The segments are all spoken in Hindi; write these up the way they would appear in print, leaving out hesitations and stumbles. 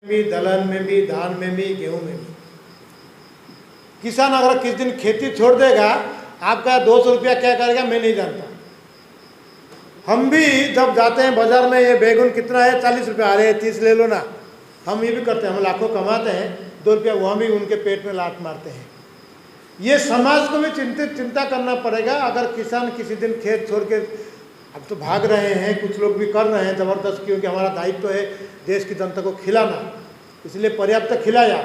भी, दलहन में भी, धान में भी, गेहूं में भी। किसान अगर किस दिन खेती छोड़ देगा, आपका 200 रुपया क्या करेगा मैं नहीं जानता। हम भी जब जाते हैं बाजार में, ये बैगन कितना है, 40 रुपया, अरे 30 ले लो ना। हम ये भी करते हैं, हम लाखों कमाते हैं, 2 रुपया वहाँ भी उनके पेट में लात मारते हैं। ये समाज को भी चिंता करना पड़ेगा। अगर किसान किसी दिन खेत छोड़ के, अब तो भाग रहे हैं, कुछ लोग भी कर रहे हैं ज़बरदस्त, क्योंकि हमारा दायित्व है देश की जनता को खिलाना, इसलिए पर्याप्त खिलाया।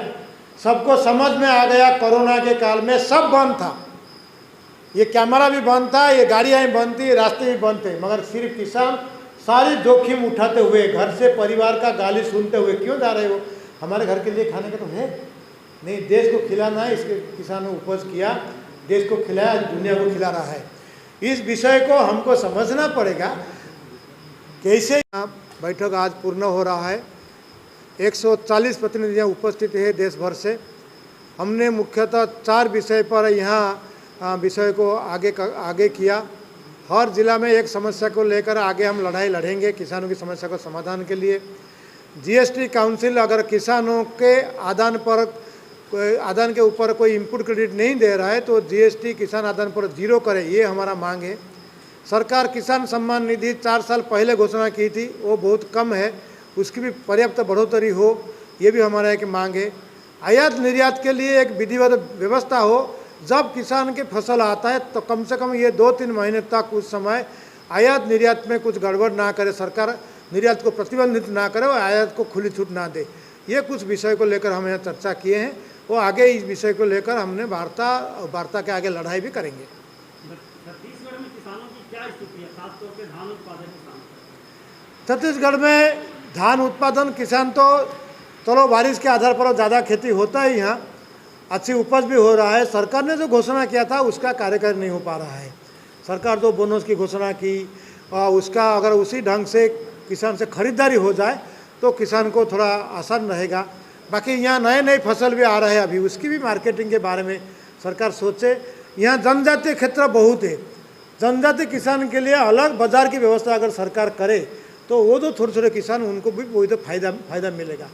सबको समझ में आ गया, कोरोना के काल में सब बंद था, ये कैमरा भी बंद था, ये गाड़ियाँ भी बंद थी, रास्ते भी बंद थे, मगर सिर्फ किसान सारी जोखिम उठाते हुए, घर से परिवार का गाली सुनते हुए, क्यों जा रहे हो, हमारे घर के लिए खाने का तो है नहीं, देश को खिलाना है, इसके किसानों ने उपज किया, देश को खिलाया, दुनिया को खिला रहा है। इस विषय को हमको समझना पड़ेगा। कैसे बैठक आज पूर्ण हो रहा है, 140 प्रतिनिधियाँ उपस्थित है देश भर से। हमने मुख्यतः 4 विषय पर यहाँ विषय को आगे किया। हर जिला में एक समस्या को लेकर आगे हम लड़ाई लड़ेंगे किसानों की समस्या को समाधान के लिए। जीएसटी काउंसिल अगर किसानों के आदान के ऊपर कोई इनपुट क्रेडिट नहीं दे रहा है तो जीएसटी किसान आदान पर 0 करे, ये हमारा मांग है। सरकार किसान सम्मान निधि 4 साल पहले घोषणा की थी, वो बहुत कम है, उसकी भी पर्याप्त बढ़ोतरी हो, ये भी हमारा एक मांग है। आयात निर्यात के लिए एक विधिवत व्यवस्था हो, जब किसान की फसल आता है तो कम से कम ये 2-3 महीने तक उस समय आयात निर्यात में कुछ गड़बड़ ना करे, सरकार निर्यात को प्रतिबंधित ना करे और आयात को खुली छूट ना दे। ये कुछ विषय को लेकर हम यहाँ चर्चा किए हैं, वो आगे इस विषय को लेकर हमने वार्ता के आगे लड़ाई भी करेंगे। छत्तीसगढ़ में किसानों की क्या स्थिति है, खासतौर पे धान उत्पादन किसान? छत्तीसगढ़ में धान उत्पादन किसान तो चलो बारिश के आधार पर ज़्यादा खेती होता है, यहाँ अच्छी उपज भी हो रहा है। सरकार ने जो घोषणा किया था उसका कार्यक्रम नहीं हो पा रहा है। सरकार जो बोनस की घोषणा की उसका अगर उसी ढंग से किसान से खरीदारी हो जाए तो किसान को थोड़ा आसान रहेगा। बाकी यहाँ नए फसल भी आ रहे हैं, अभी उसकी भी मार्केटिंग के बारे में सरकार सोचे। यहाँ जनजातीय क्षेत्र बहुत है, जनजातीय किसान के लिए अलग बाजार की व्यवस्था अगर सरकार करे तो वो जो छोटे किसान उनको भी वही तो फायदा मिलेगा।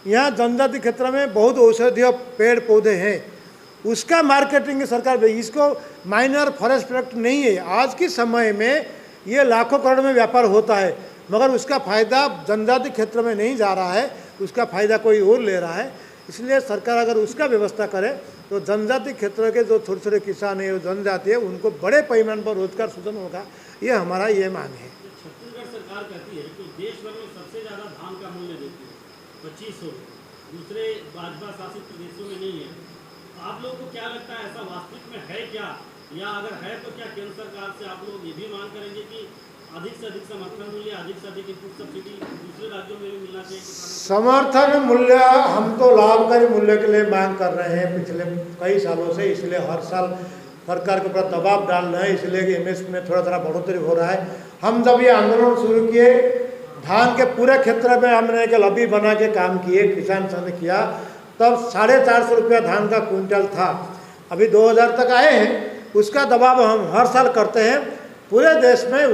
यहाँ जनजातीय क्षेत्र में बहुत औषधीय पेड़ पौधे हैं, उसका मार्केटिंग सरकार, इसको माइनर फॉरेस्ट प्रोडक्ट नहीं है। आज के समय में ये लाखों करोड़ में व्यापार होता है, मगर उसका फ़ायदा जनजातीय क्षेत्र में नहीं जा रहा है, उसका फ़ायदा कोई और ले रहा है। इसलिए सरकार अगर उसका व्यवस्था करे तो जनजातीय क्षेत्र के जो छोटे किसान है, जनजाति है, उनको बड़े पैमाने पर रोजगार सृजन होगा, ये हमारा ये मांग है। छत्तीसगढ़ सरकार कहती है कि देश भर में सबसे ज़्यादा धान का मूल्य देती है 2500, दूसरे भाजपा शासित प्रदेशों में नहीं है। आप लोगों को क्या लगता है, ऐसा वास्तविक में है क्या, या अगर है तो क्या केंद्र सरकार से आप लोग ये भी मांग करेंगे कि अधिक से अधिक समर्थन मूल्य, अधिक से अधिक इनपुट सब्सिडी दूसरे राज्यों में भी मिलना चाहिए? समर्थन मूल्य हम तो लाभकारी मूल्य के लिए मांग कर रहे हैं पिछले कई सालों से, इसलिए हर साल सरकार के ऊपर दबाव डाल रहे हैं, इसलिए एमएसपी में थोड़ा बढ़ोतरी हो रहा है। हम जब ये आंदोलन शुरू किए, धान के पूरे क्षेत्र में हमने एक लॉबी बना के काम किए, किसान संघ ने किया, तब 450 रुपया धान का क्विंटल था, अभी 2000 तक आए हैं। उसका दबाव हम हर साल करते हैं पूरे देश में।